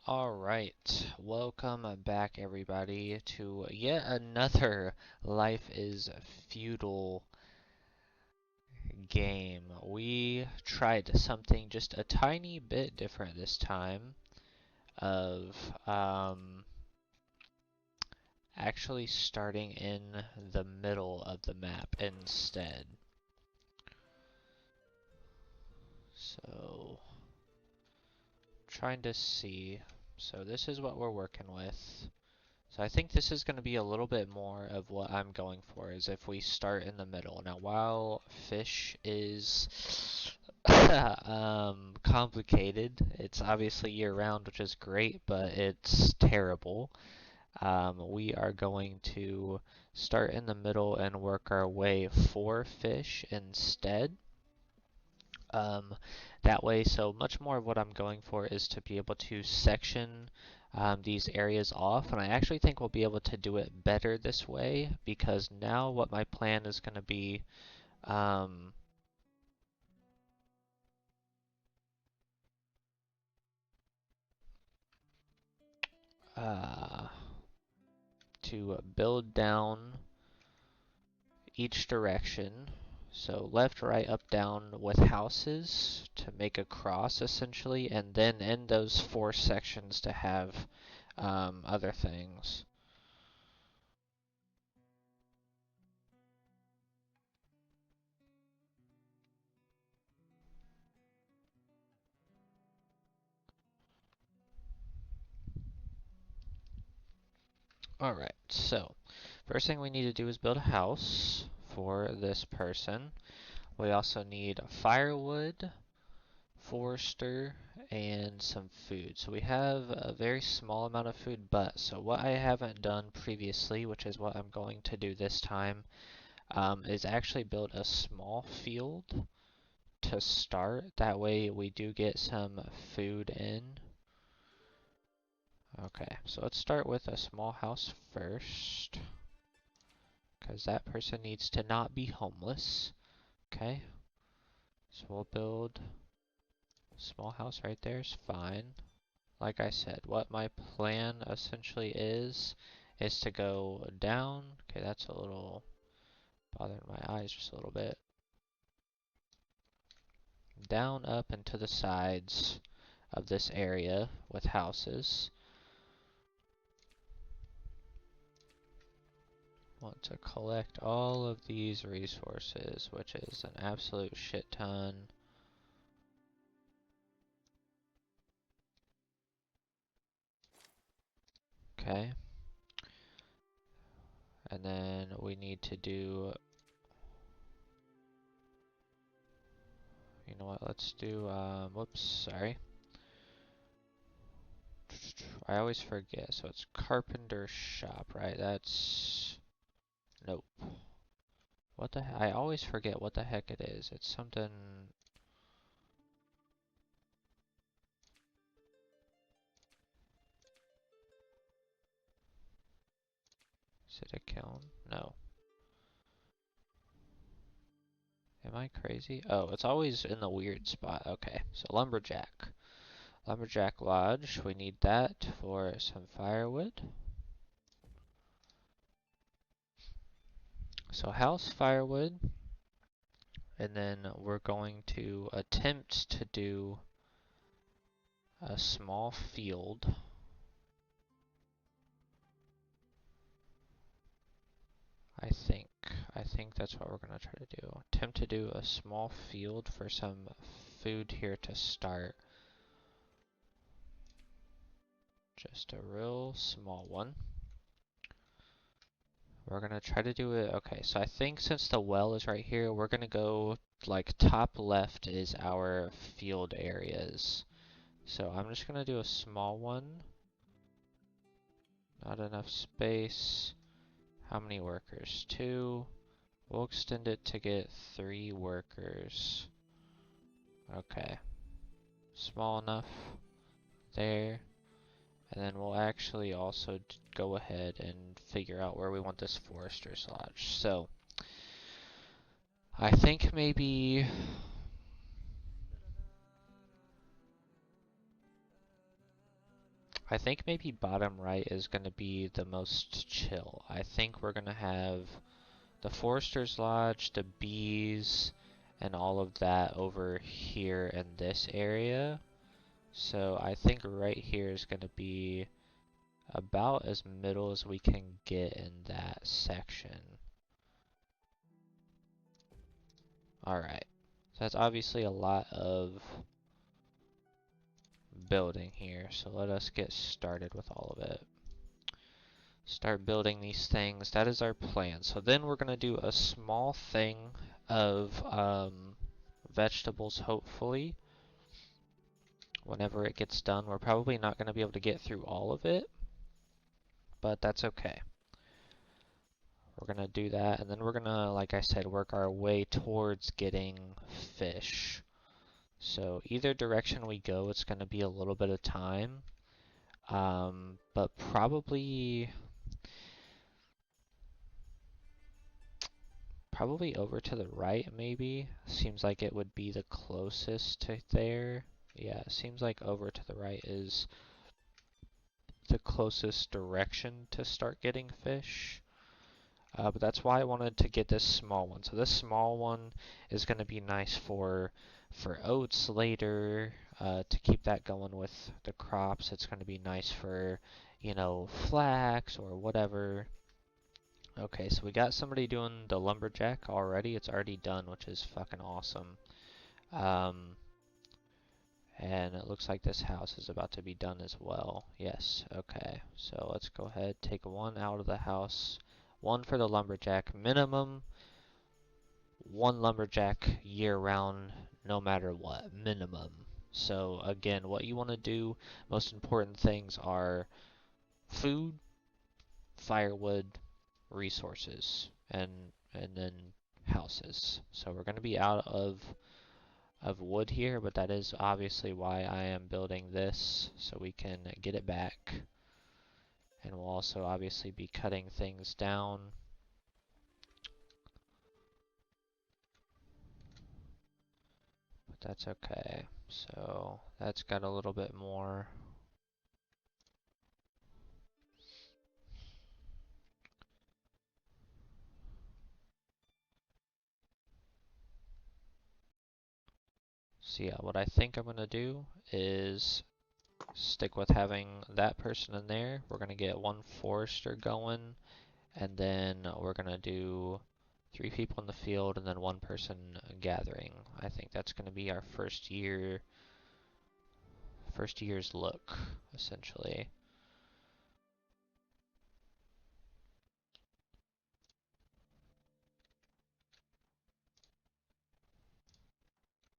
Alright, welcome back everybody to yet another Life is Feudal game. We tried something just a tiny bit different this time of actually starting in the middle of the map instead. So, trying to see. So this is what we're working with. So I think this is going to be a little bit more of what I'm going for, is if we start in the middle. Now, while fish is complicated, it's obviously year-round, which is great, but it's terrible. We are going to start in the middle and work our way for fish instead. That way, so much more of what I'm going for is to be able to section these areas off, and I actually think we'll be able to do it better this way, because now what my plan is going to be um, uh, to build down each direction. So left, right, up, down with houses to make a cross essentially, and then in those four sections to have other things. Alright, so first thing we need to do is build a house for this person. We also need firewood, forester, and some food. So we have a very small amount of food, but so what I haven't done previously, which is what I'm going to do this time, is actually build a small field to start. That way we do get some food in. Okay, so let's start with a small house first, because that person needs to not be homeless. Okay, so we'll build a small house right there is fine. Like I said, what my plan essentially is to go down. Okay, that's a little bothering my eyes just a little bit. Down, up, and to the sides of this area with houses. Want to collect all of these resources, which is an absolute shit ton. Okay. And then we need to do, you know what, let's do, whoops, sorry. I always forget, so it's carpenter shop, right? That's, nope. What the I always forget what the heck it is. It's something, is it a kiln? No. Am I crazy? Oh, it's always in the weird spot. Okay, so lumberjack. Lumberjack lodge, we need that for some firewood. So house, firewood, and then we're going to attempt to do a small field. I think. I think that's what we're gonna try to do. Attempt to do a small field for some food here to start. Just a real small one. We're gonna try to do it. Okay, so I think since the well is right here, we're gonna go like top left is our field areas. So I'm just gonna do a small one. Not enough space. How many workers? 2. We'll extend it to get 3 workers. Okay. Small enough. There. And then we'll actually also go ahead and figure out where we want this forester's lodge. So, I think maybe I think maybe bottom right is going to be the most chill. I think we're going to have the Forester's Lodge, the bees, and all of that over here in this area. So I think right here is going to be about as middle as we can get in that section. Alright, so that's obviously a lot of building here, so let us get started with all of it. Start building these things. That is our plan. So then we're going to do a small thing of vegetables, hopefully. Whenever it gets done, we're probably not going to be able to get through all of it, but that's okay. We're going to do that, and then we're going to, like I said, work our way towards getting fish. So either direction we go, it's going to be a little bit of time, but probably over to the right, maybe. Seems like it would be the closest to there. Yeah, it seems like over to the right is the closest direction to start getting fish. But that's why I wanted to get this small one. So this small one is going to be nice for oats later, to keep that going with the crops. It's going to be nice for, you know, flax or whatever. Okay, so we got somebody doing the lumberjack already. It's already done, which is fucking awesome. And it looks like this house is about to be done as well. Yes, okay. So let's go ahead, take one out of the house. One for the lumberjack. Minimum one lumberjack year-round, no matter what. Minimum. So again, what you want to do, most important things are food, firewood, resources, and then houses. So we're going to be out of wood here, but that is obviously why I am building this, so we can get it back. And we'll also obviously be cutting things down. But that's okay. So that's got a little bit more. So yeah, what I think I'm going to do is stick with having that person in there. We're going to get one forester going, and then we're going to do 3 people in the field and then 1 person gathering. I think that's going to be our first year's look, essentially.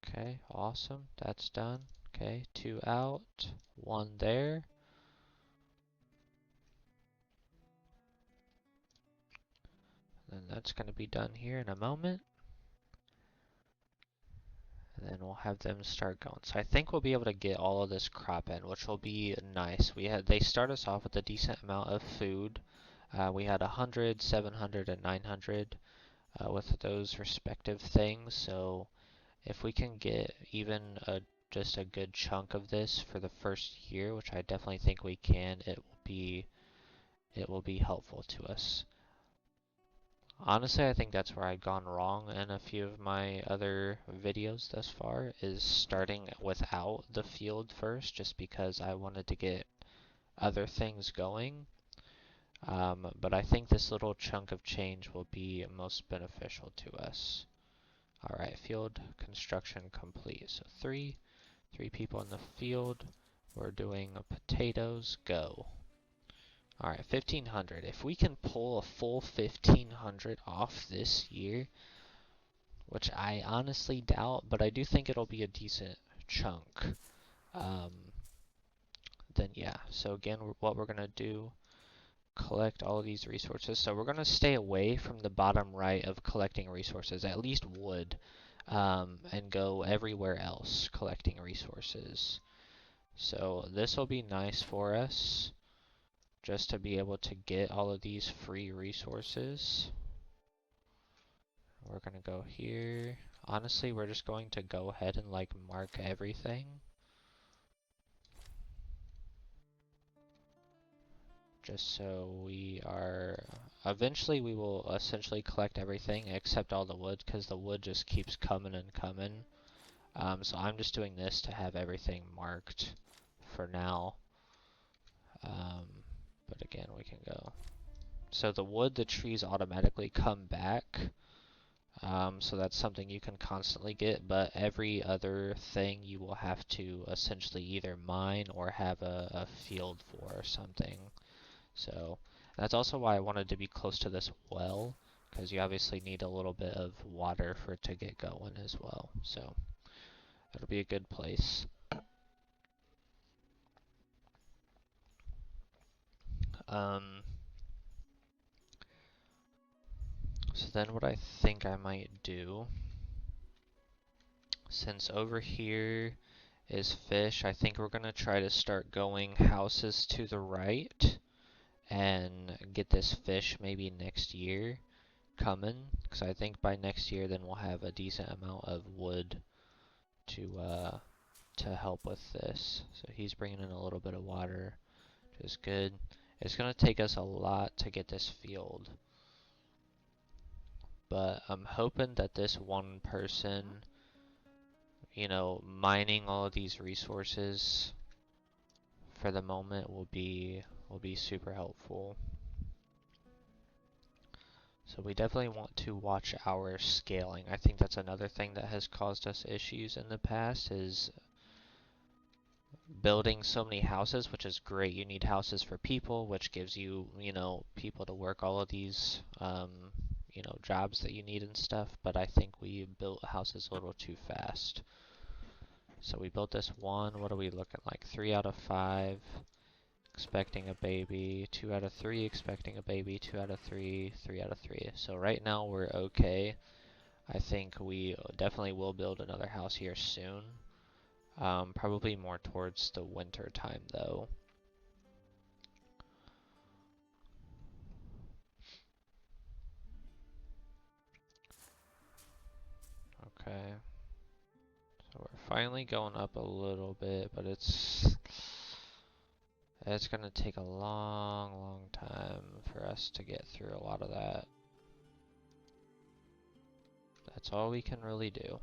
Okay, awesome. That's done. Okay, 2 out, 1 there. And that's going to be done here in a moment. And then we'll have them start going. So I think we'll be able to get all of this crop in, which will be nice. They start us off with a decent amount of food. We had 100, 700, and 900 with those respective things. So if we can get even just a good chunk of this for the first year, which I definitely think we can, it will be helpful to us. Honestly, I think that's where I've gone wrong in a few of my other videos thus far, is starting without the field first, just because I wanted to get other things going. But I think this little chunk of change will be most beneficial to us. Alright, field construction complete. So three people in the field. We're doing potatoes, go. Alright, 1500. If we can pull a full 1500 off this year, which I honestly doubt, but I do think it'll be a decent chunk, then yeah. So again, what we're going to do, collect all of these resources. So we're going to stay away from the bottom right of collecting resources, at least wood, and go everywhere else collecting resources. So this will be nice for us, just to be able to get all of these free resources. We're gonna go here. Honestly, we're just going to go ahead and like mark everything. just so we are, eventually we will essentially collect everything except all the wood, because the wood just keeps coming and coming. So I'm just doing this to have everything marked for now. But again, we can go. So the wood, the trees automatically come back. So that's something you can constantly get, but every other thing you will have to essentially either mine or have a field for or something. So that's also why I wanted to be close to this well, because you obviously need a little bit of water for it to get going as well. So that'll be a good place. So then what I think I might do, since over here is fish, I think we're gonna try to start going houses to the right and get this fish maybe next year coming, because I think by next year then we'll have a decent amount of wood to help with this. So he's bringing in a little bit of water, which is good. It's gonna take us a lot to get this field, but I'm hoping that this one person, you know, mining all of these resources for the moment will be super helpful. So we definitely want to watch our scaling. I think that's another thing that has caused us issues in the past, is building so many houses, which is great. You need houses for people, which gives you, you know, people to work all of these, you know, jobs that you need and stuff. But I think we built houses a little too fast. So we built this one. What are we looking like? 3 out of 5 expecting a baby. 2 out of 3 expecting a baby. 2 out of 3. 3 out of 3. So right now we're okay. I think we definitely will build another house here soon. Probably more towards the winter time though. Okay. So we're finally going up a little bit, but it's gonna take a long time for us to get through a lot of that. That's all we can really do.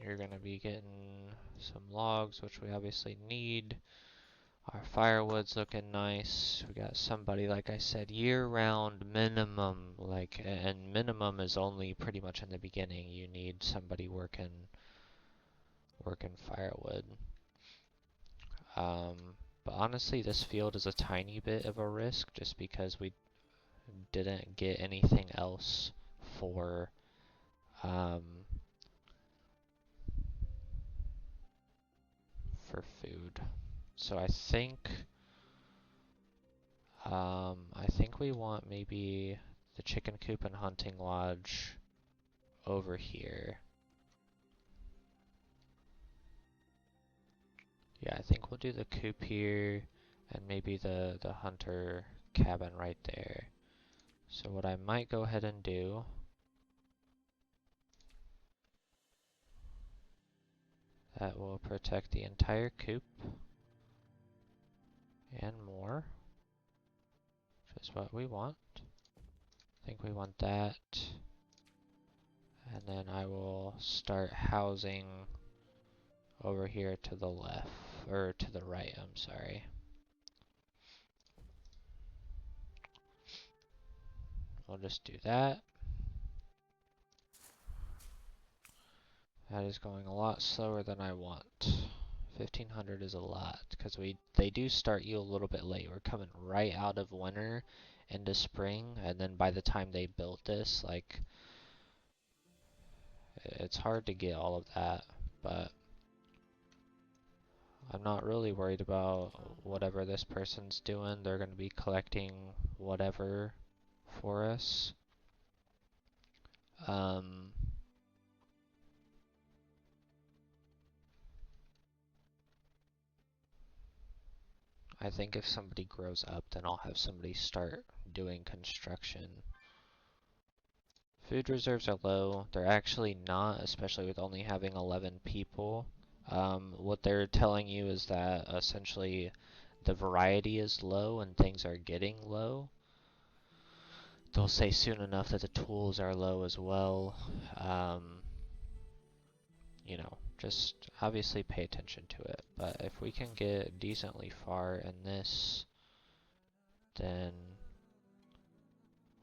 You're gonna be getting some logs, which we obviously need. Our firewood's looking nice. We got somebody, like I said, year-round minimum, like, and minimum is only pretty much in the beginning. You need somebody working firewood. But honestly, this field is a tiny bit of a risk just because we didn't get anything else for food. So I think we want maybe the chicken coop and hunting lodge over here. Yeah, I think we'll do the coop here and maybe the hunter cabin right there. So what I might go ahead and do, that will protect the entire coop and more, which is what we want. I think we want that. And then I will start housing over here to the left, or to the right, I'm sorry. We'll just do that. That is going a lot slower than I want. 1500 is a lot, because they do start you a little bit late. We're coming right out of winter into spring, and then by the time they built this, like, it's hard to get all of that, but I'm not really worried about whatever this person's doing. They're going to be collecting whatever for us. I think if somebody grows up, then I'll have somebody start doing construction. Food reserves are low. They're actually not, especially with only having 11 people. What they're telling you is that essentially the variety is low and things are getting low. They'll say soon enough that the tools are low as well. You know, just obviously pay attention to it. But if we can get decently far in this, then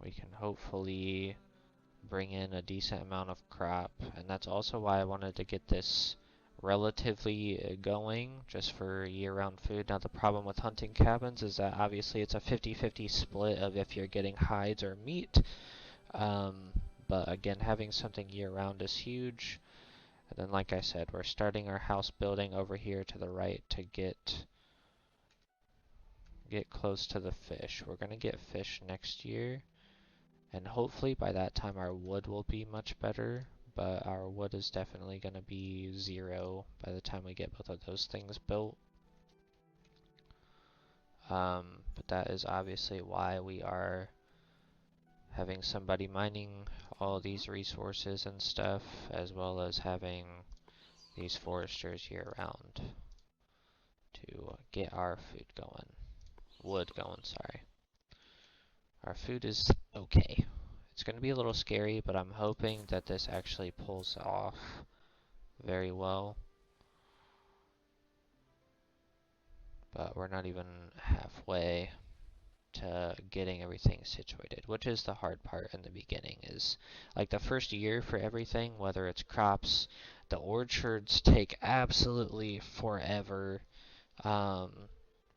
we can hopefully bring in a decent amount of crop. And that's also why I wanted to get this relatively going, just for year-round food. Now the problem with hunting cabins is that obviously it's a 50-50 split of if you're getting hides or meat. But again, having something year-round is huge. And then like I said, we're starting our house building over here to the right to get close to the fish. We're gonna get fish next year, and hopefully by that time our wood will be much better, but our wood is definitely gonna be 0 by the time we get both of those things built. But that is obviously why we are having somebody mining all these resources and stuff, as well as having these foresters year round to get our food going. Wood going, sorry. Our food is okay. It's going to be a little scary, but I'm hoping that this actually pulls off very well. But we're not even halfway to getting everything situated, which is the hard part in the beginning. Is like the first year for everything, whether it's crops, the orchards take absolutely forever.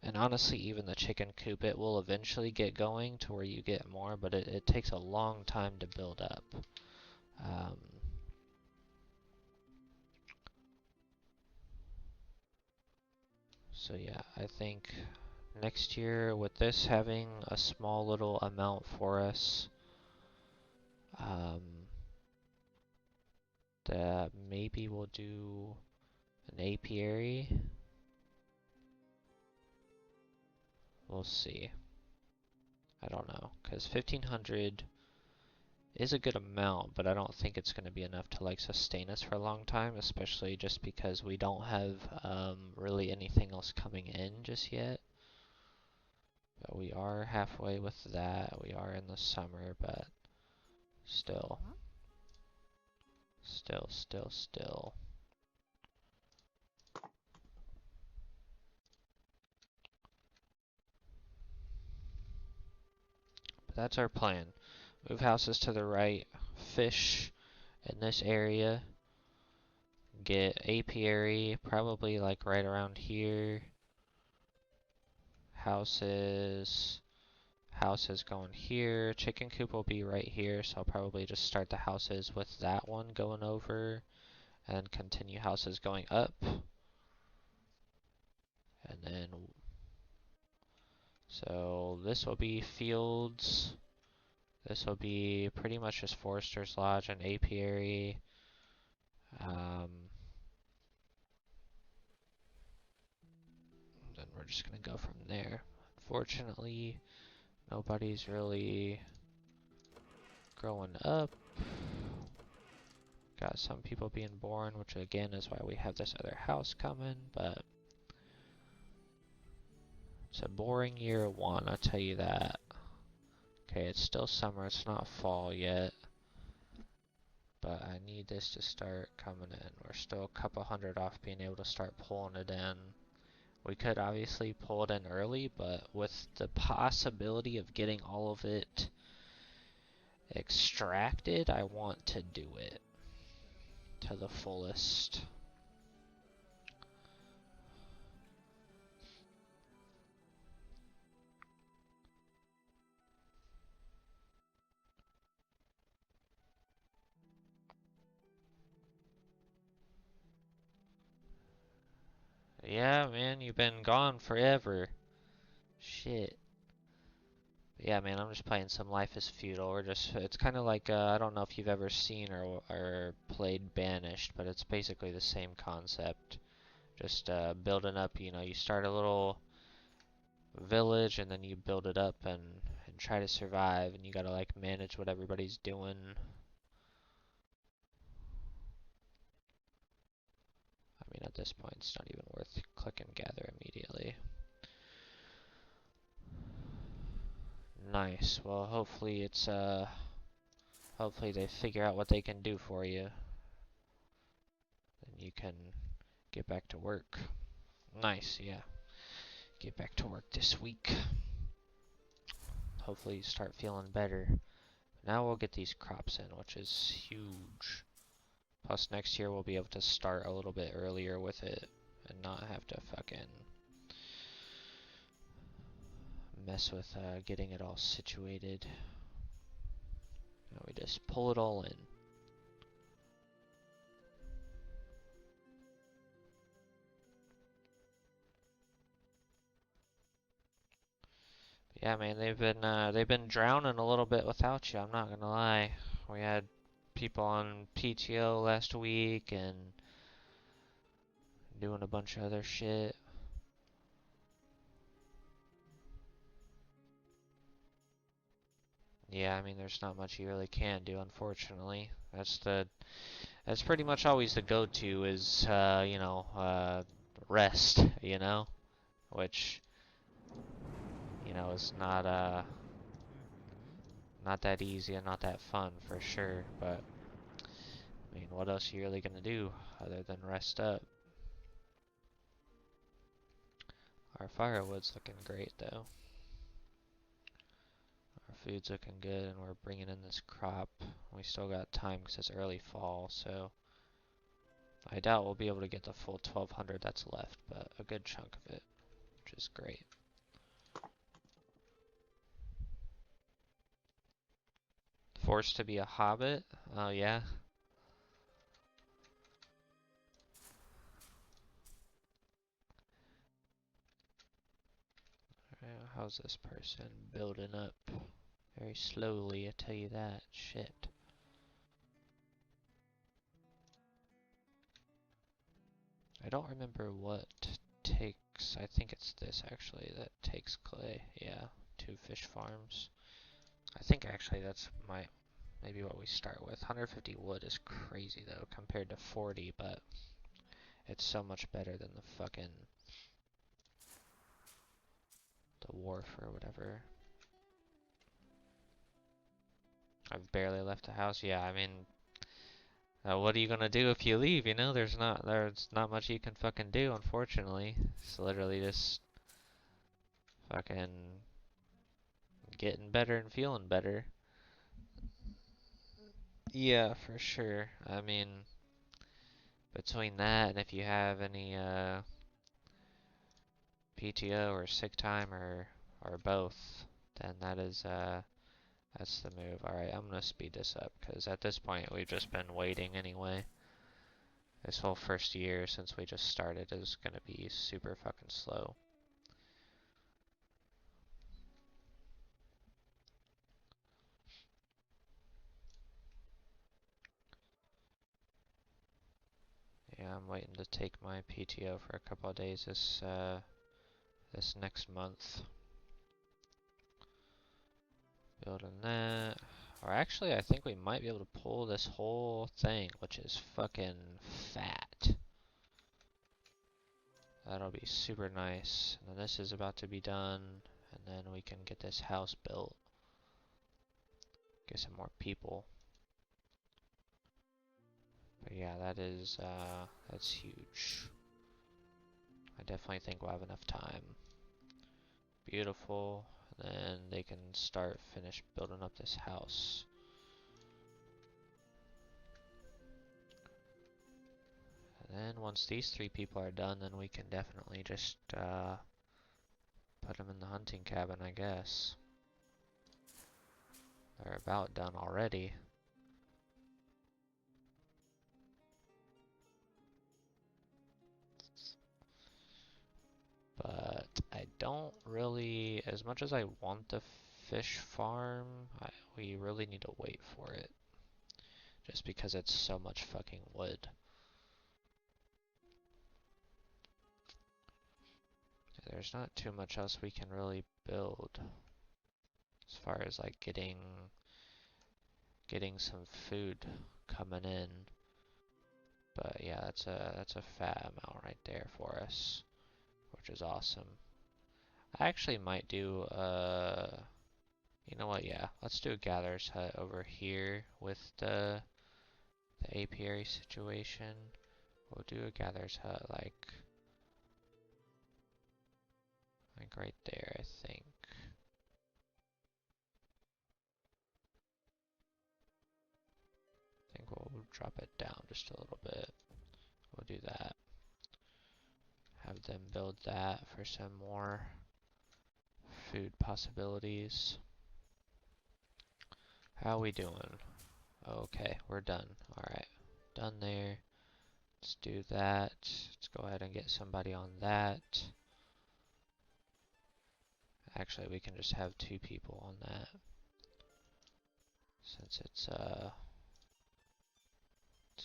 And honestly, even the chicken coop, it will eventually get going to where you get more, but it takes a long time to build up. So yeah, I think next year with this having a small little amount for us, that maybe we'll do an apiary. We'll see. I don't know, because 1500 is a good amount, but I don't think it's going to be enough to like sustain us for a long time, especially just because we don't have really anything else coming in just yet. But we are halfway with that. We are in the summer, but still. Still. But that's our plan. Move houses to the right, fish in this area, get apiary probably like right around here. Houses going here. Chicken coop will be right here, so I'll probably just start the houses with that one going over and continue houses going up. And then, so this will be fields. This will be pretty much just Forester's Lodge and apiary. Then we're just gonna go from there. Unfortunately, nobody's really growing up. Got some people being born, which again is why we have this other house coming, but it's a boring year one, I'll tell you that. Okay, it's still summer, it's not fall yet. But I need this to start coming in. We're still a couple hundred off being able to start pulling it in. We could obviously pull it in early, but with the possibility of getting all of it extracted, I want to do it to the fullest. Yeah, man, you've been gone forever. Shit. Yeah, man, I'm just playing some Life is Feudal. It's kind of like, I don't know if you've ever seen or played Banished, but it's basically the same concept. Just building up, you start a little village and then you build it up and try to survive, and you gotta like manage what everybody's doing. I mean, mean, at this point, it's not even worth click and gather immediately. Nice. Well, hopefully it's, hopefully they figure out what they can do for you. Then you can get back to work. Nice, yeah. Get back to work this week. Hopefully you start feeling better. Now we'll get these crops in, which is huge. Plus next year we'll be able to start a little bit earlier with it and not have to fucking mess with getting it all situated. Now we just pull it all in. Yeah, man, they've been drowning a little bit without you. I'm not gonna lie. We had people on PTO last week and doing a bunch of other shit. Yeah, I mean, there's not much you really can do, unfortunately. That's pretty much always the go-to is, rest, which, is not that easy and not that fun for sure, but, I mean, what else are you really gonna do other than rest up? Our firewood's looking great, though. Our food's looking good, and we're bringing in this crop. We still got time because it's early fall, so I doubt we'll be able to get the full 1,200 that's left, but a good chunk of it, which is great. Forced to be a hobbit? Oh, yeah? How's this person building up? Very slowly, I tell you that. Shit. I don't remember what takes, I think it's this actually that takes clay. Yeah, 2 fish farms. I think actually that's maybe what we start with. 150 wood is crazy though compared to 40, but it's so much better than the wharf or whatever. I've barely left the house. Yeah, I mean, what are you gonna do if you leave? There's not much you can fucking do, unfortunately. It's literally just fucking getting better and feeling better. Yeah, for sure. I mean, between that and if you have any PTO or sick time or both, then that's the move. All right, I'm gonna speed this up because at this point we've just been waiting anyway. This whole first year since we just started is gonna be super fucking slow. Yeah, I'm waiting to take my PTO for a couple of days this next month. Building that. Or actually, I think we might be able to pull this whole thing, which is fucking fat. That'll be super nice. And then this is about to be done, and then we can get this house built. Get some more people. But yeah, that's huge. I definitely think we'll have enough time. Beautiful. And then they can finish building up this house. And then once these 3 people are done, then we can definitely just put them in the hunting cabin, I guess. They're about done already. But I don't really, as much as I want the fish farm, we really need to wait for it. Just because it's so much fucking wood. There's not too much else we can really build. As far as like getting some food coming in. But yeah, that's a fat amount right there for us, which is awesome. I actually might do you know what? Yeah, let's do a gatherer's hut over here with the apiary situation. We'll do a gatherer's hut like right there, I think. I think we'll drop it down just a little bit. We'll do that. Have them build that for some more food possibilities. How we doing? Okay, we're done. Alright, done there. Let's do that. Let's go ahead and get somebody on that. Actually, we can just have 2 people on that. Since it's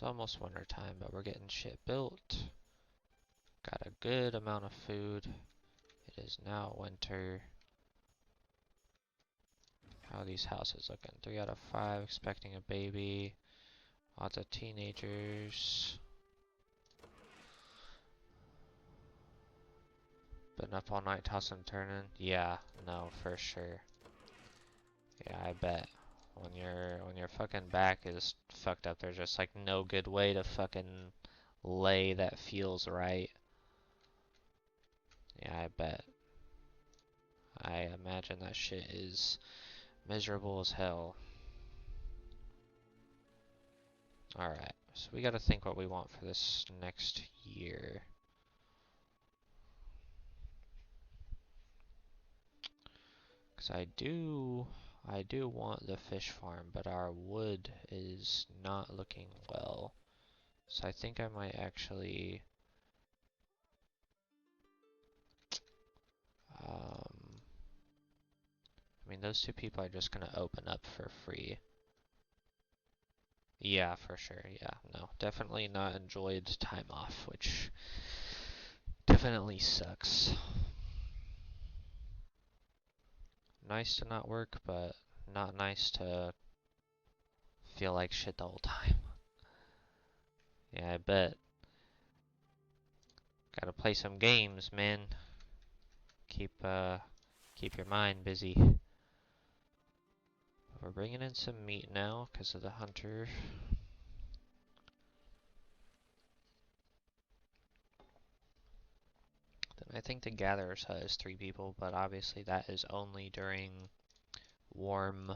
almost winter time, but we're getting shit built. Got a good amount of food. It is now winter. How are these houses looking? 3 out of 5 expecting a baby. Lots of teenagers. Been up all night tossing and turning. Yeah, no, for sure. Yeah, I bet. When your fucking back is fucked up, there's just like no good way to fucking lay that feels right. Yeah, I bet. I imagine that shit is miserable as hell. Alright, so we gotta think what we want for this next year. Cause I do want the fish farm, but our wood is not looking well. So I think I might actually, I mean, those 2 people are just gonna open up for free. Yeah, for sure. Yeah, no, definitely not enjoyed time off, which definitely sucks. Nice to not work, but not nice to feel like shit the whole time. Yeah, I bet. Gotta play some games, man. Keep your mind busy. We're bringing in some meat now because of the hunter. Then I think the gatherer's hut is 3 people, but obviously that is only during warm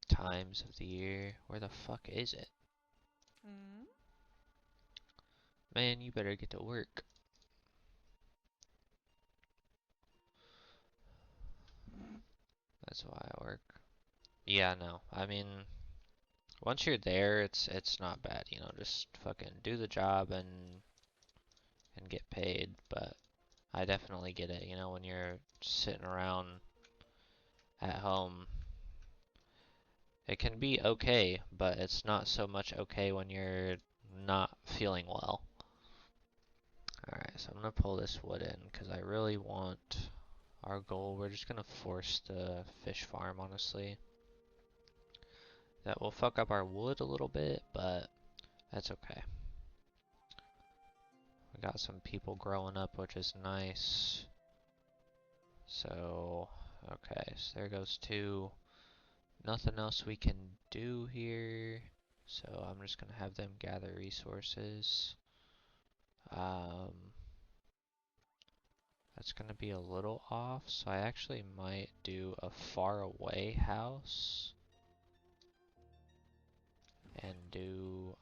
times of the year. Where the fuck is it? Mm. Man, you better get to work. That's why I work. Yeah, no. I mean, once you're there, it's not bad, you know, just fucking do the job and get paid, but I definitely get it, you know, when you're sitting around at home, it can be okay, but it's not so much okay when you're not feeling well. Alright, so I'm gonna pull this wood in because I really want our goal. We're just gonna force the fish farm, honestly. That will fuck up our wood a little bit, but that's okay. We got some people growing up, which is nice. So, okay, so there goes 2. Nothing else we can do here. So I'm just gonna have them gather resources. That's gonna be a little off, so I actually might do a far away house and do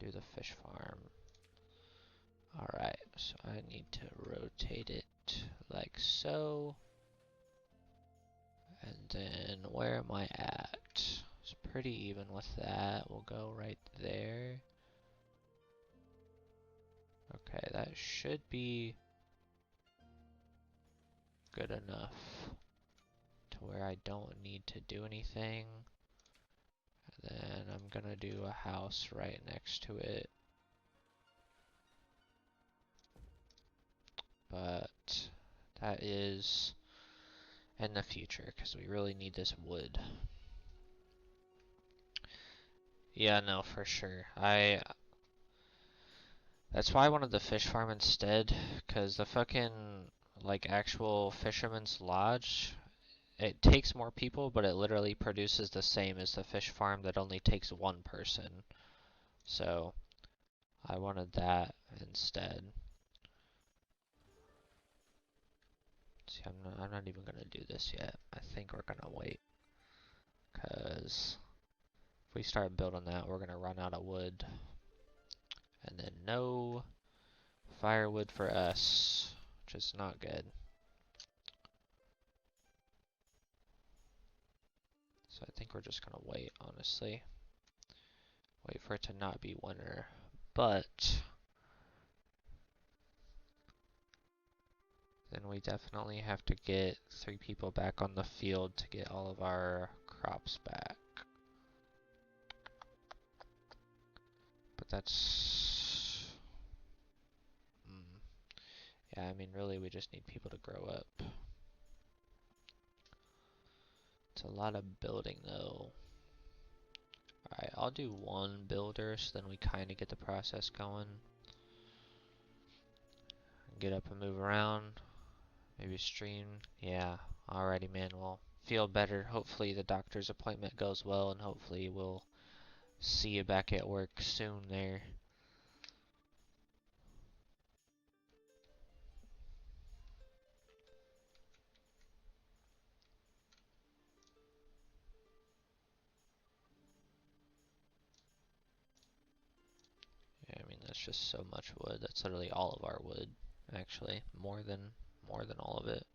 the fish farm. Alright, so I need to rotate it like so. And then where am I at? It's pretty even with that. We'll go right there. Okay, that should be good enough to where I don't need to do anything. And then I'm gonna do a house right next to it. But that is in the future because we really need this wood. Yeah, no, for sure. That's why I wanted the fish farm instead, cause the fucking like actual fisherman's lodge, it takes more people, but it literally produces the same as the fish farm that only takes one person. So I wanted that instead. See, I'm not even gonna do this yet. I think we're gonna wait, cause if we start building that, we're gonna run out of wood, and then no firewood for us, which is not good. So I think we're just gonna wait, honestly. Wait for it to not be winter. But then we definitely have to get 3 people back on the field to get all of our crops back. But that's... yeah, I mean, really, we just need people to grow up. It's a lot of building, though. Alright, I'll do 1 builder, so then we kind of get the process going. Get up and move around. Maybe stream. Yeah, alrighty, man. Well, feel better. Hopefully the doctor's appointment goes well, and hopefully we'll see you back at work soon there. Yeah, I mean, that's just so much wood. That's literally all of our wood, actually. More than all of it.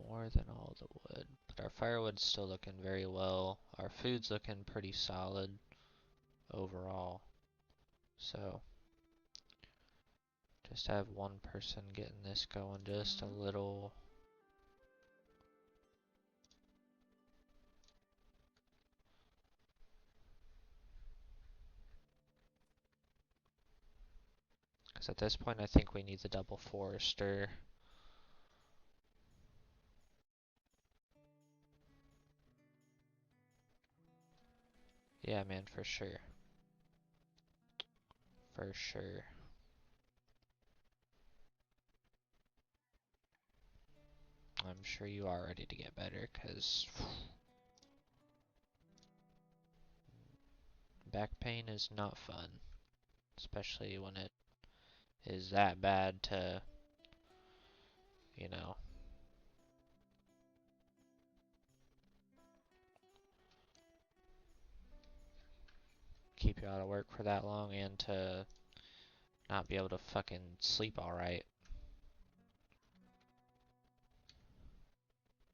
More than all the wood. But our firewood's still looking very well. Our food's looking pretty solid overall. So, just have one person getting this going just a little. Because at this point, I think we need the double forester. Yeah, man, for sure. For sure. I'm sure you are ready to get better, because back pain is not fun. Especially when it is that bad to, you know, keep you out of work for that long and to not be able to fucking sleep alright.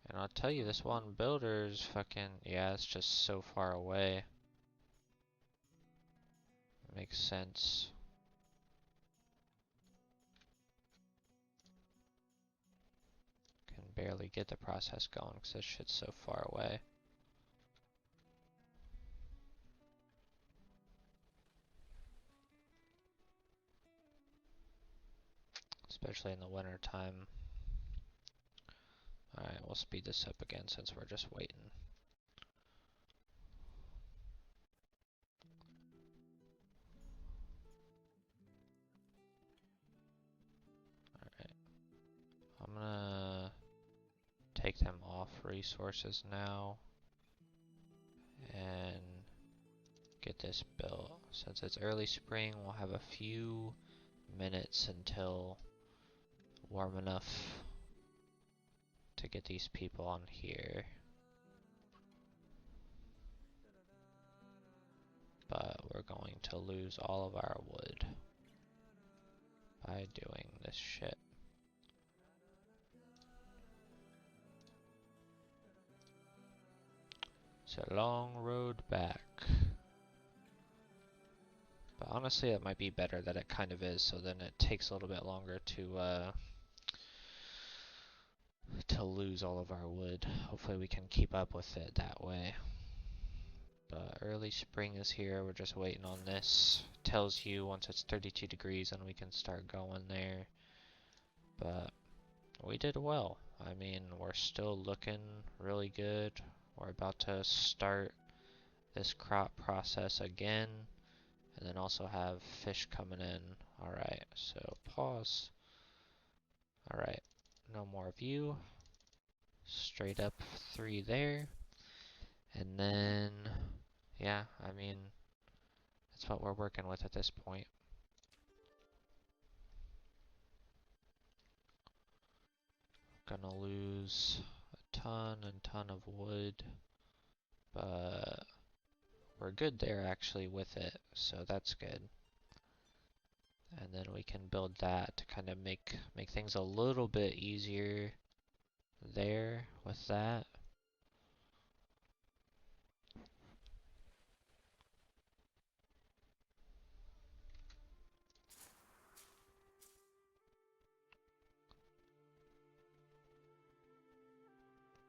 And I'll tell you, this one builder's fucking, yeah, it's just so far away. It makes sense. Can barely get the process going because this shit's so far away. Especially in the winter time. Alright, we'll speed this up again since we're just waiting. Alright. I'm gonna take them off resources now and get this built. Since it's early spring, we'll have a few minutes until warm enough to get these people on here. But we're going to lose all of our wood by doing this shit. It's a long road back. But honestly, it might be better that it kind of is, so then it takes a little bit longer to lose all of our wood. Hopefully we can keep up with it that way. But early spring is here. We're just waiting on this. Tells you once it's 32 degrees and we can start going there. But we did well. I mean, we're still looking really good. We're about to start this crop process again. And then also have fish coming in. Alright, so pause. Alright, no more view. Straight up 3 there. And then, yeah, I mean, that's what we're working with at this point. Gonna lose a ton and ton of wood, but we're good there actually with it, so that's good. And then we can build that to kind of make things a little bit easier there with that.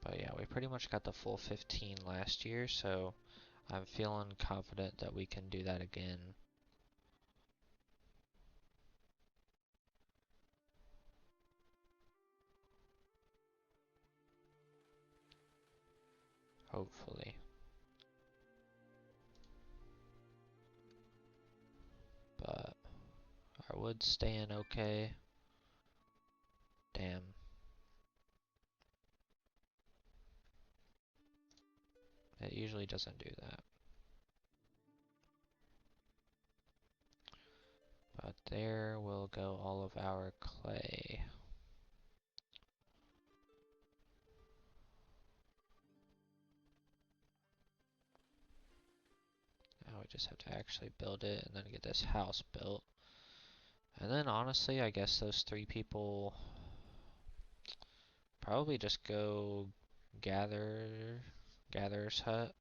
But yeah, we pretty much got the full 15 last year, so I'm feeling confident that we can do that again. Hopefully. But our wood's staying okay. Damn. It usually doesn't do that. But there will go all of our clay. Now we just have to actually build it and then get this house built. And then honestly, I guess those 3 people probably just go gatherer's hut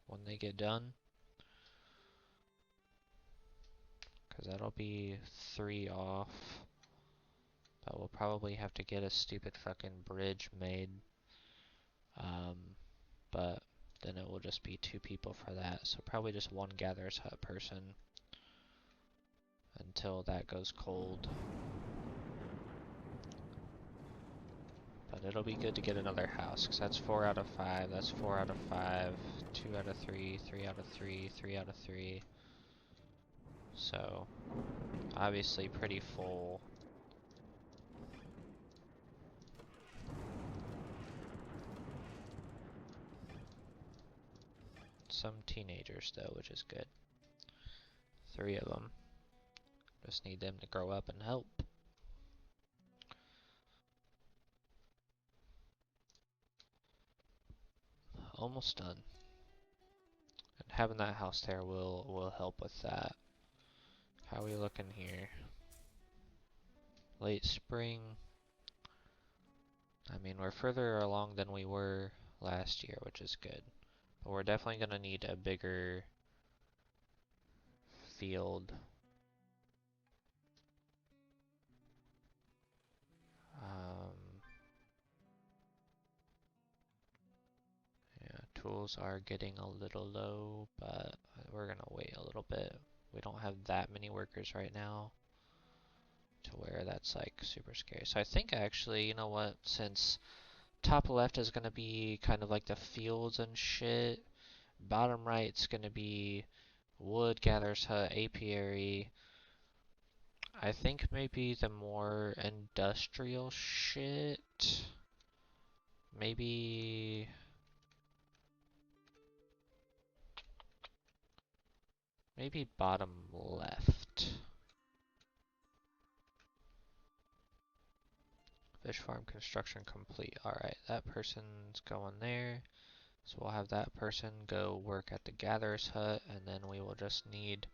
when they get done. Because that'll be 3 off. But we'll probably have to get a stupid fucking bridge made. But then it will just be 2 people for that. So probably just 1 gatherer's hut person until that goes cold. But it'll be good to get another house, because that's 4 out of 5, that's 4 out of 5, 2 out of 3, 3 out of 3, 3 out of 3. So, obviously pretty full. Some teenagers though, which is good. 3 of them. Just need them to grow up and help. Almost done. And having that house there will help with that. How are we looking here? Late spring. I mean, we're further along than we were last year, which is good. But we're definitely gonna need a bigger field. Yeah, tools are getting a little low, but we're gonna wait a little bit. We don't have that many workers right now to where that's like super scary. So I think actually, you know what, since top left is gonna be kind of like the fields and shit, bottom right's gonna be wood, gatherer's hut, apiary. I think maybe the more industrial shit, maybe bottom left. Fish farm construction complete. Alright, that person's going there. So we'll have that person go work at the gatherer's hut, and then we will just need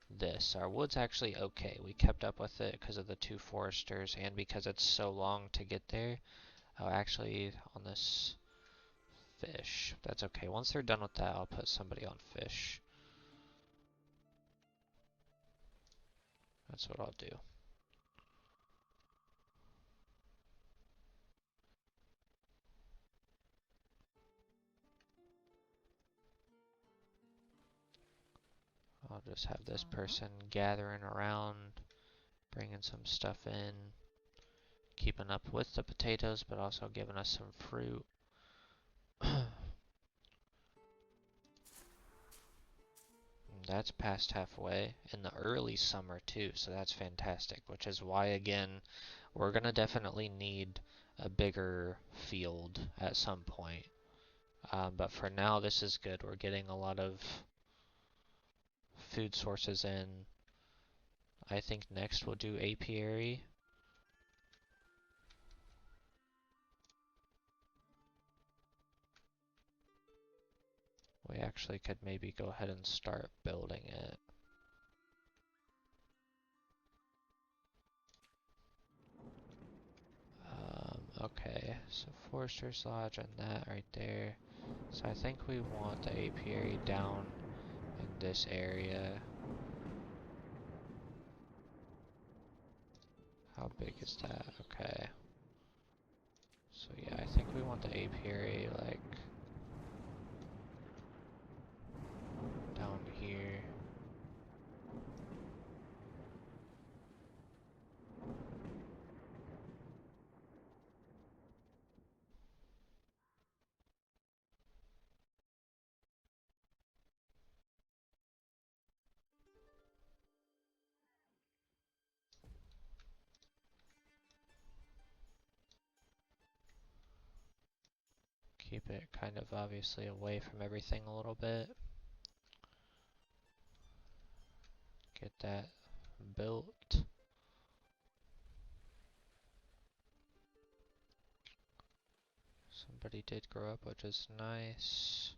this. Our wood's actually okay. We kept up with it because of the 2 foresters and because it's so long to get there. Oh, actually, on this fish. That's okay. Once they're done with that, I'll put somebody on fish. That's what I'll do. We'll just have this person gathering around, bringing some stuff in, keeping up with the potatoes, but also giving us some fruit. That's past halfway in the early summer too, so that's fantastic, which is why, again, we're gonna definitely need a bigger field at some point. But for now, this is good. We're getting a lot of food sources in. I think next we'll do apiary. We actually could maybe go ahead and start building it. Okay, so Forester's Lodge and that right there. So I think we want the apiary down in this area. How big is that? Okay. So yeah, I think we want the apiary like down here. Keep it kind of obviously away from everything a little bit. Get that built. Somebody did grow up, which is nice.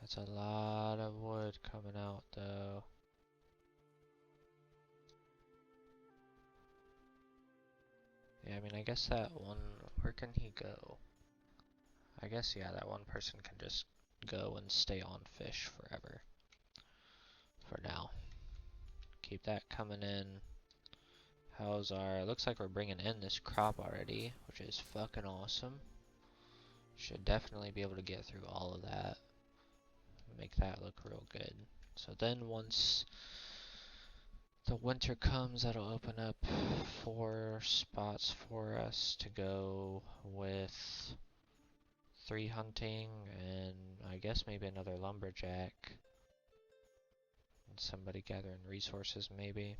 That's a lot of wood coming out though. Yeah, I mean, I guess that one, where can he go? I guess, yeah, that one person can just go and stay on fish forever. For now. Keep that coming in. How's our, looks like we're bringing in this crop already, which is fucking awesome. Should definitely be able to get through all of that. Make that look real good. So then once the winter comes, that'll open up 4 spots for us to go with 3 hunting and I guess maybe another lumberjack. And somebody gathering resources maybe.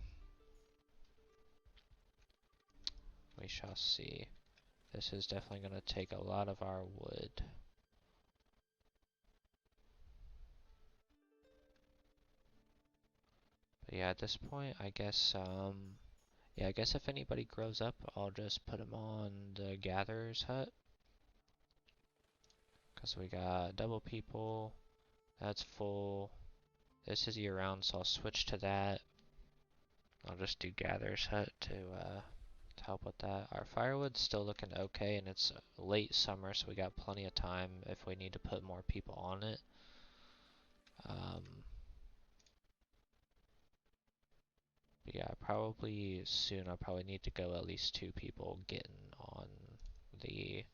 We shall see. This is definitely going to take a lot of our wood. But yeah, at this point, I guess, yeah, I guess if anybody grows up, I'll just put them on the gatherer's hut. Because we got double people. That's full. This is year round, so I'll switch to that. I'll just do gatherer's hut to help with that. Our firewood's still looking okay, and it's late summer, so we got plenty of time if we need to put more people on it. But yeah, probably soon I'll probably need to go at least 2 people getting on the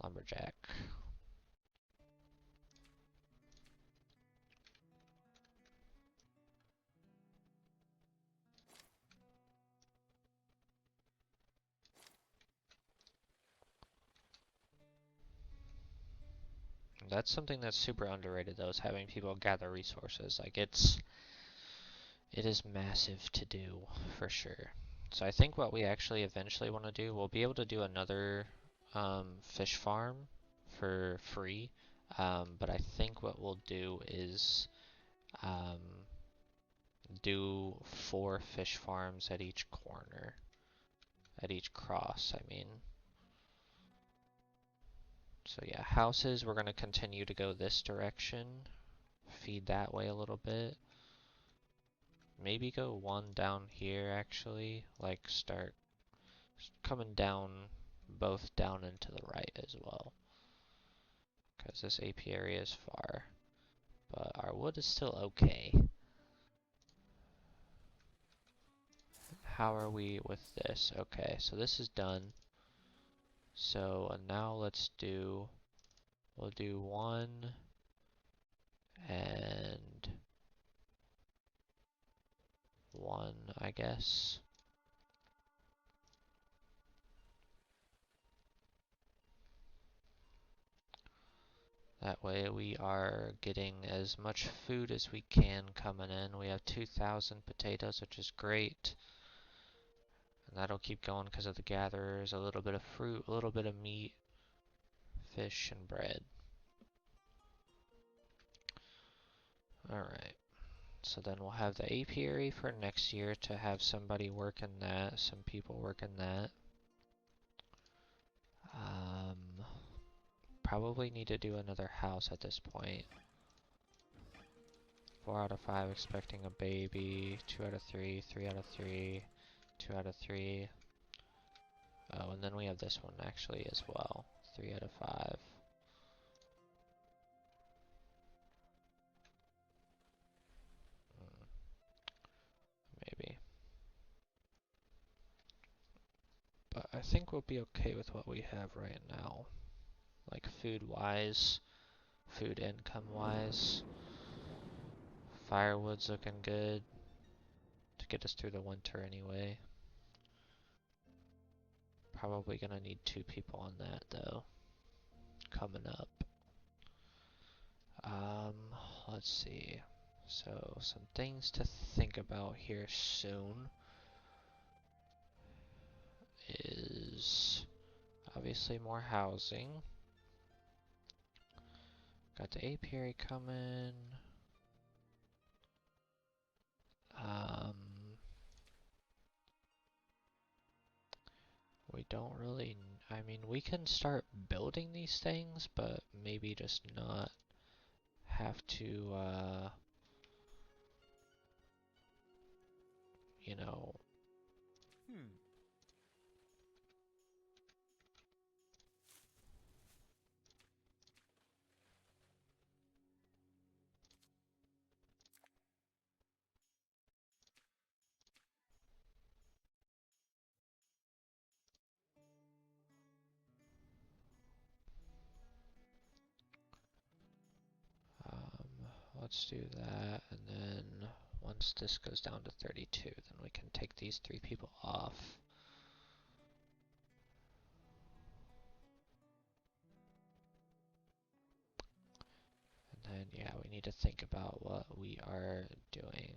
lumberjack. That's something that's super underrated though, is having people gather resources. Like it is massive to do for sure. So I think what we actually eventually want to do, we'll be able to do another fish farm for free. But I think what we'll do is um, do 4 fish farms at each corner, at each cross, I mean. So yeah, houses, we're going to continue to go this direction, feed that way a little bit. Maybe go 1 down here actually, like start coming down, both down and to the right as well. Because this apiary is far, but our wood is still okay. How are we with this? Okay, so this is done. So now we'll do 1 and 1, I guess. That way we are getting as much food as we can coming in. We have 2,000 potatoes, which is great. And that'll keep going because of the gatherers. A little bit of fruit, a little bit of meat, fish, and bread. Alright. So then we'll have the apiary for next year to have somebody working that, some people working that. Probably need to do another house at this point. 4 out of 5 expecting a baby. 2 out of 3, 3 out of 3, 2 out of 3. Oh, and then we have this one actually as well. 3 out of 5. Maybe. But I think we'll be okay with what we have right now. Like food-wise, food income-wise. Firewood's looking good to get us through the winter anyway. Probably gonna need 2 people on that though, coming up. Let's see. So, some things to think about here soon is obviously more housing. Got the apiary coming. We don't really, I mean, we can start building these things, but maybe just not have to, you know, let's do that, and then once this goes down to 32, then we can take these 3 people off. And then, yeah, we need to think about what we are doing.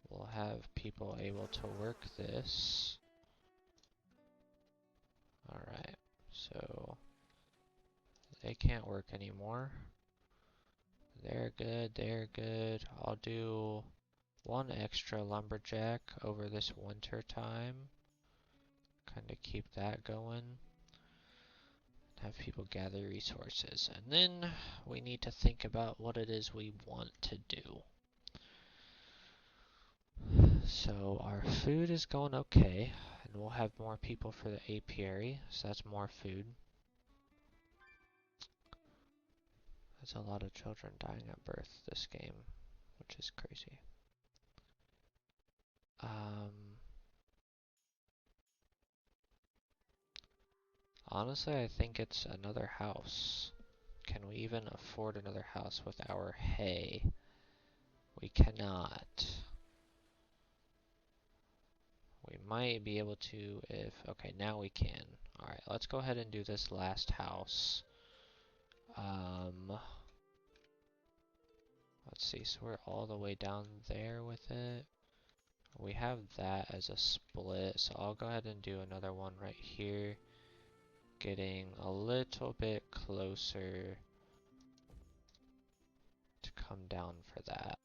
We'll have people able to work this. Alright, so they can't work anymore. They're good, they're good. I'll do 1 extra lumberjack over this winter time. Kinda keep that going. Have people gather resources. And then we need to think about what it is we want to do. So our food is going okay, and we'll have more people for the apiary, so that's more food. That's a lot of children dying at birth this game, which is crazy. Honestly, I think it's another house. Can we even afford another house with our hay? We cannot. We might be able to if... Okay, now we can. Alright, let's go ahead and do this last house. Let's see, so we're all the way down there with it. We have that as a split, so I'll go ahead and do another one right here. Getting a little bit closer to come down for that.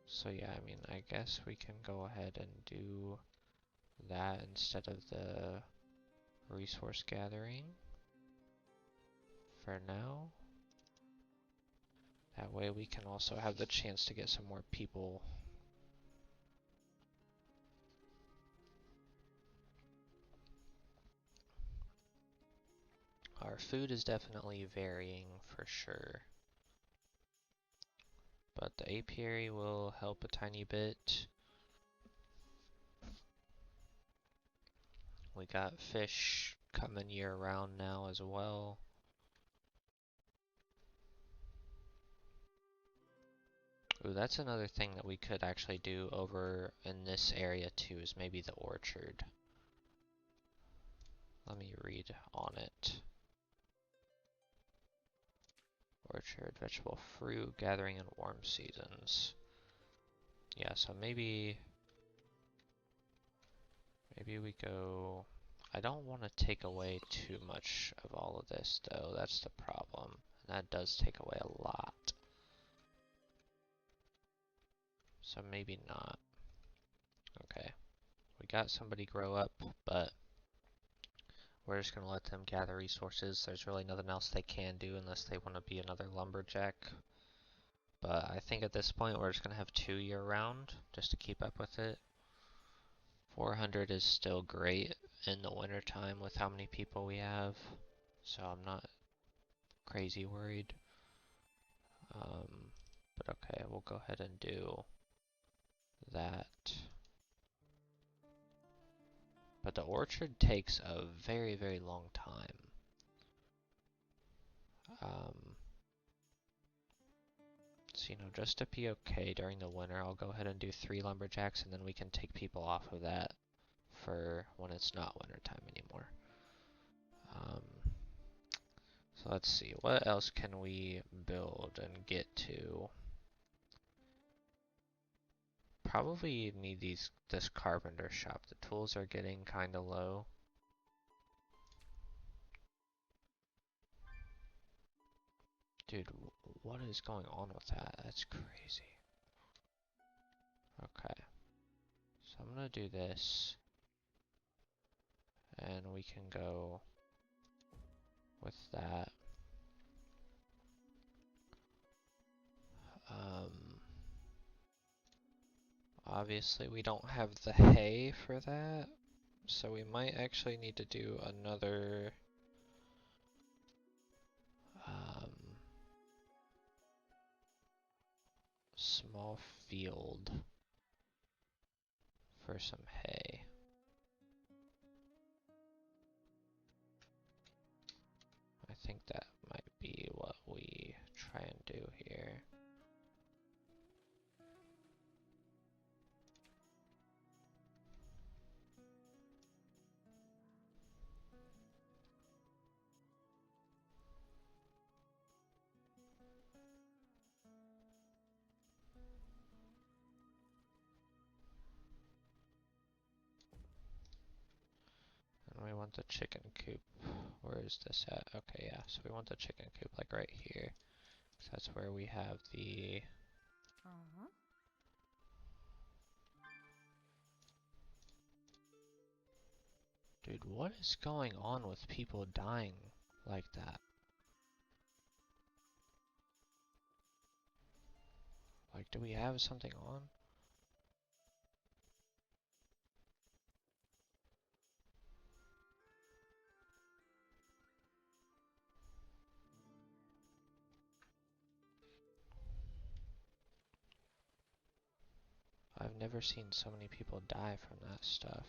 So yeah, I mean, I guess we can go ahead and do that instead of the resource gathering for now. That way we can also have the chance to get some more people. Our food is definitely varying for sure. But the apiary will help a tiny bit. We got fish coming year round now as well. Ooh, that's another thing that we could actually do over in this area too, is maybe the orchard. Let me read on it. Orchard, vegetable fruit, gathering in warm seasons. Yeah, so maybe we go... I don't want to take away too much of all of this though, that's the problem. And that does take away a lot. So maybe not. Okay. We got somebody grow up, but we're just going to let them gather resources. There's really nothing else they can do unless they want to be another lumberjack. But I think at this point we're just going to have 2 year round just to keep up with it. 400 is still great in the winter time with how many people we have. So I'm not crazy worried. But okay, we'll go ahead and do that. But the orchard takes a very, very long time. So, you know, just to be okay during the winter, I'll go ahead and do 3 lumberjacks, and then we can take people off of that for when it's not winter time anymore. So let's see, what else can we build and get to? Probably need this carpenter shop. The tools are getting kind of low. Dude, what is going on with that? That's crazy. Okay. So I'm gonna do this. And we can go with that. Obviously we don't have the hay for that. So we might actually need to do another small field for some hay. I think that might be what we try and do here. And we want the chicken coop. Where is this at? Okay, yeah, so we want the chicken coop like right here. So that's where we have the... Dude, what is going on with people dying like that? Like, do we have something on? I've never seen so many people die from that stuff.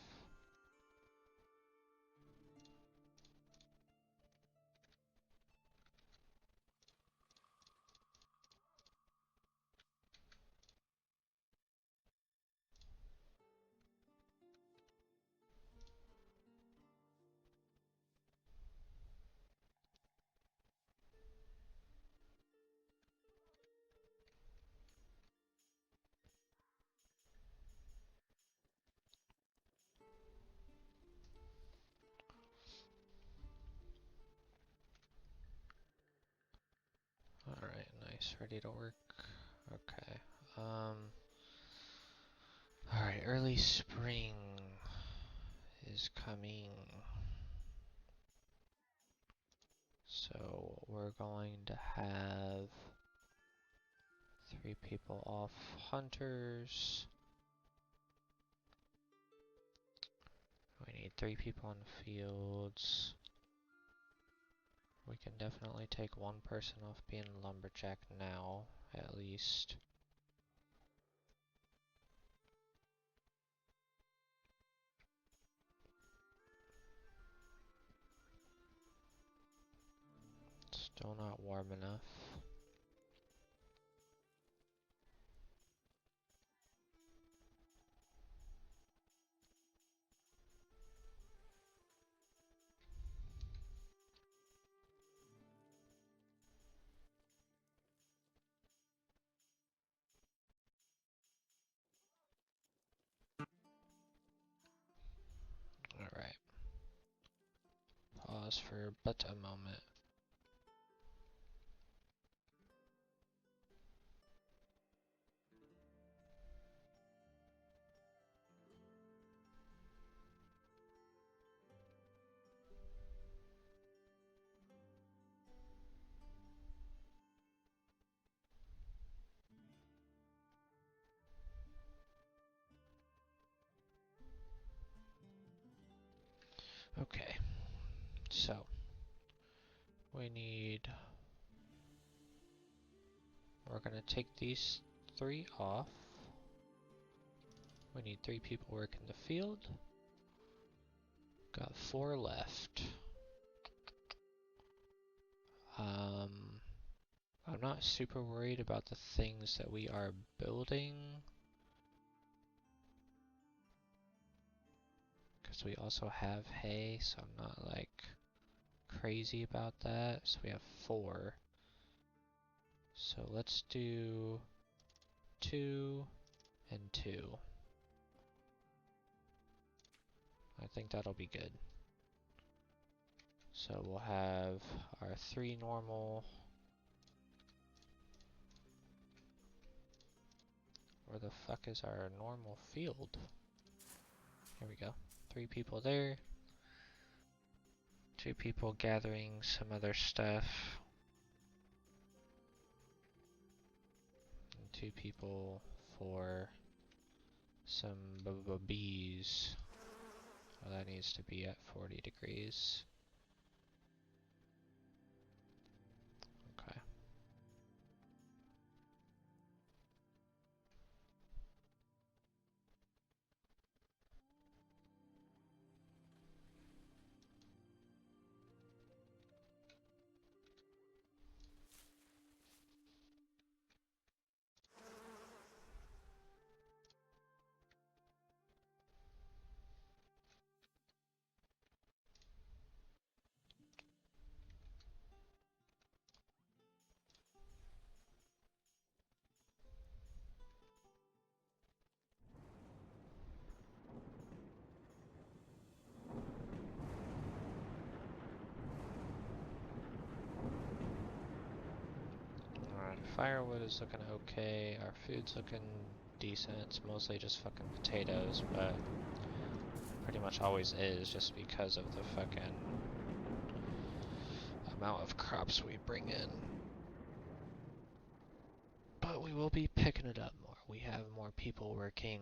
Alright, nice, ready to work. Okay. Alright, early spring is coming. So we're going to have 3 people off hunters. We need 3 people on fields. We can definitely take 1 person off being a lumberjack now, at least. warm enough. Alright. Pause for but a moment. Okay, so we're gonna take these 3 off. We need 3 people working the field. Got 4 left. I'm not super worried about the things that we are building, because we also have hay, so I'm not like crazy about that. So we have 4. So let's do 2 and 2. I think that'll be good. So we'll have our 3 normal. Where the fuck is our normal field? Here we go. 3 people there. 2 people gathering some other stuff. And 2 people for some bees. Well, that needs to be at 40 degrees. Okay. Alright, firewood is looking okay. Our food's looking decent. It's mostly just fucking potatoes, but pretty much always is just because of the fucking amount of crops we bring in. But we will be picking it up more. We have more people working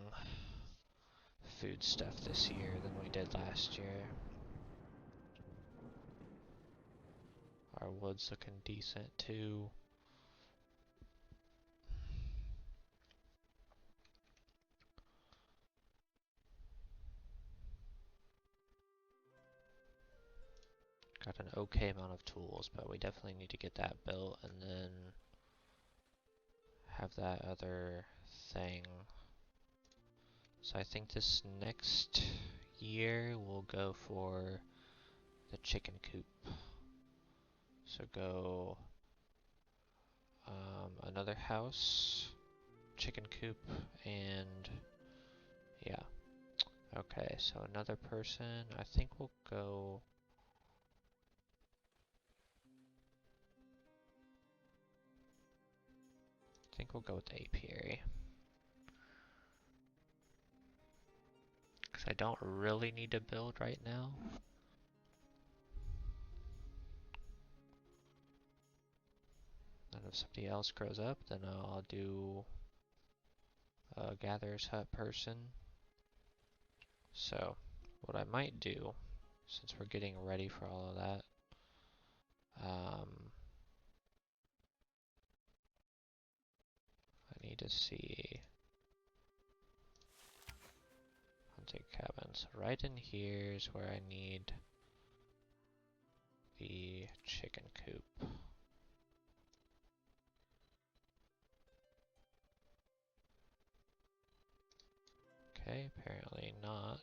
food stuff this year than we did last year. Our wood's looking decent too. Got an okay amount of tools, but we definitely need to get that built and then have that other thing. So I think this next year we'll go for the chicken coop. So go another house, chicken coop, and yeah. Okay, so another person. I think we'll go. I think we'll go with apiary. Because I don't really need to build right now. And if somebody else grows up, then I'll do a gatherer's hut person. So, what I might do, since we're getting ready for all of that, I need to see hunting cabins. Right in here is where I need the chicken coop. Okay, apparently not.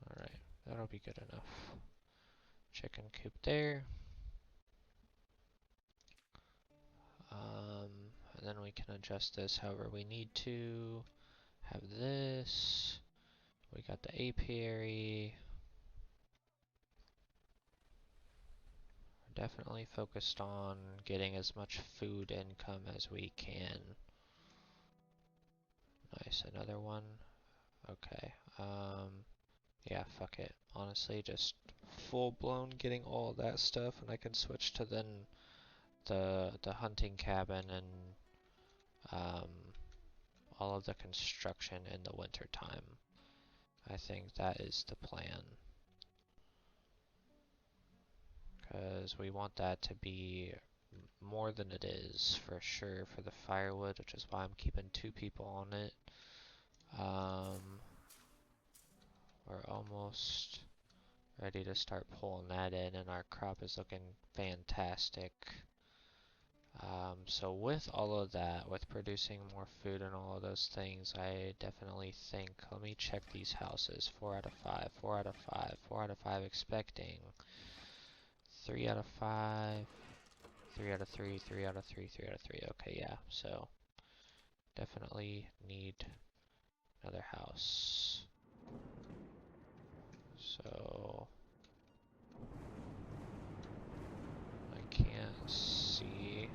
Alright, that'll be good enough. Chicken coop there. And then we can adjust this however we need to. Have this. We got the apiary. We're definitely focused on getting as much food income as we can. Nice, another one. Okay. Yeah, fuck it. Honestly, just full-blown getting all that stuff, and I can switch to then the hunting cabin and all of the construction in the winter time. I think that is the plan. Because we want that to be more than it is, for sure, for the firewood, which is why I'm keeping 2 people on it. We're almost ready to start pulling that in, and our crop is looking fantastic. So with all of that, with producing more food and all of those things, I definitely think, let me check these houses. 4 out of 5, 4 out of 5, 4 out of 5 expecting. 3 out of 5, 3 out of 3, 3 out of 3, 3 out of 3. Okay, yeah, so definitely need another house. So I can't see.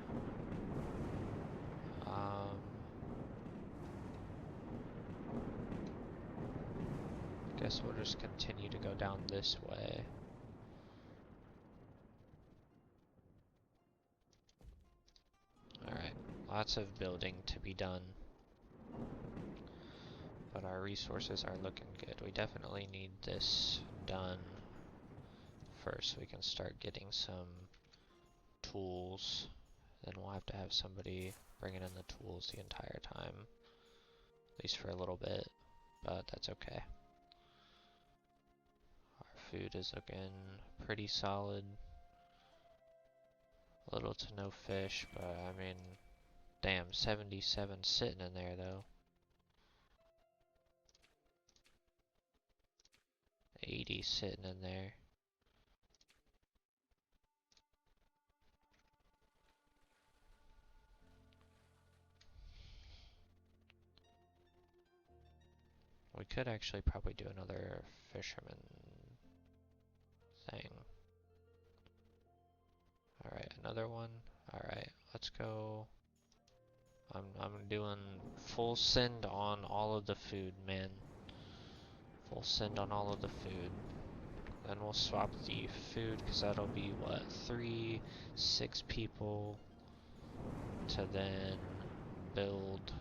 Guess we'll just continue to go down this way. Alright, lots of building to be done. But our resources are looking good. We definitely need this done first so we can start getting some tools. Then we'll have to have somebody bringing in the tools the entire time. At least for a little bit, but that's okay. Our food is looking pretty solid. Little to no fish, but I mean, damn, 77 sitting in there though. 80 sitting in there. We could actually probably do another fisherman thing. Alright, another one. Alright, let's go. I'm doing full send on all of the food, man. Full send on all of the food. Then we'll swap the food, because that'll be, what, 6 people to then build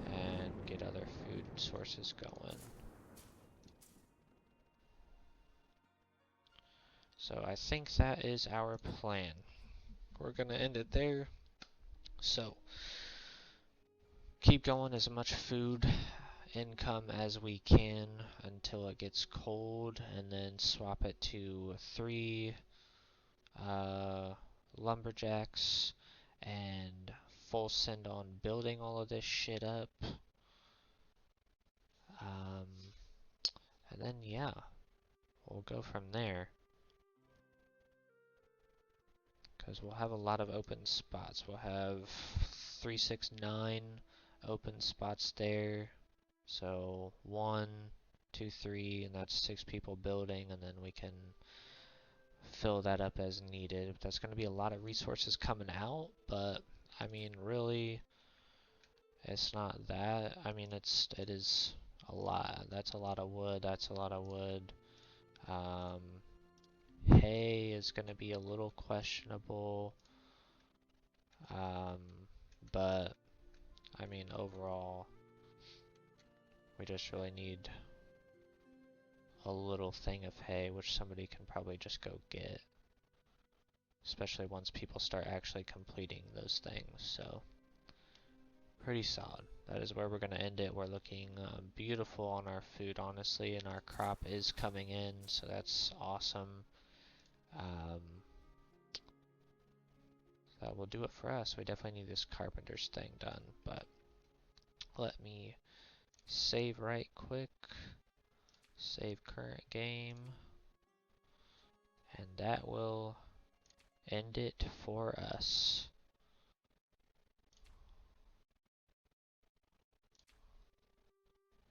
and get other food sources going. So I think that is our plan. We're gonna end it there. So keep going as much food income as we can until it gets cold, and then swap it to 3 lumberjacks and full send on building all of this shit up. And then yeah, we'll go from there. Because we'll have a lot of open spots. We'll have 369 open spots there. So 1, 2, 3, and that's 6 people building, and then we can fill that up as needed. That's going to be a lot of resources coming out, but I mean, really, it's not that. I mean, it is a lot. That's a lot of wood. That's a lot of wood. Hay is going to be a little questionable. But I mean, overall, we just really need a little thing of hay, which somebody can probably just go get. Especially once people start actually completing those things, so pretty solid. that is where we're going to end it. We're looking beautiful on our food, honestly, and our crop is coming in, so that's awesome. That will do it for us. We definitely need this carpenter's thing done, but let me save right quick. Save current game. And that will end it for us.